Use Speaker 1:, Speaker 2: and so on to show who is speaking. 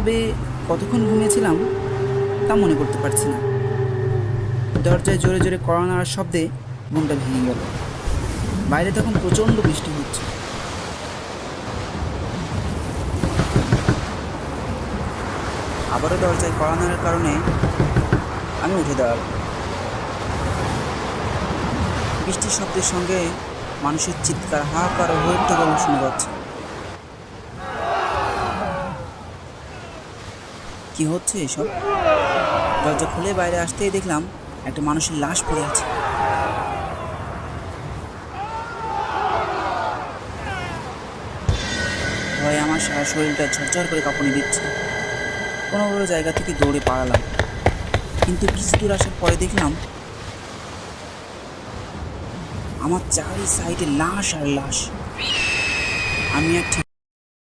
Speaker 1: তবে কতক্ষণ ঘুমিয়েছিলাম তা মনে করতে পারছি না। দরজায় জোরে জোরে কড়া নাড়ার শব্দে ঘুমটা ভেঙে গেল। বাইরে তখন প্রচণ্ড বৃষ্টি হচ্ছে। আবারও দরজায় কড়া নাড়ার কারণে আমি উঠে দাঁড়ালাম। বৃষ্টির শব্দের সঙ্গে মানুষের চিৎকার, হাহাকার ও হট্টগোল শোনা যাচ্ছে। কি হচ্ছে এসব? দরজা খুলে বাইরে আসতেই দেখলাম একটা মানুষের লাশ পড়ে আছে। ভয়ে আমার সারা শরীরটা ঝরঝর করে কাঁপুনি দিচ্ছে। কোনো কোনো জায়গা থেকে দৌড়ে পালালাম, কিন্তু কিছু দূর আসার পরে দেখলাম আমার চারি সাইডে লাশ আর লাশ। আমি আর ঠিক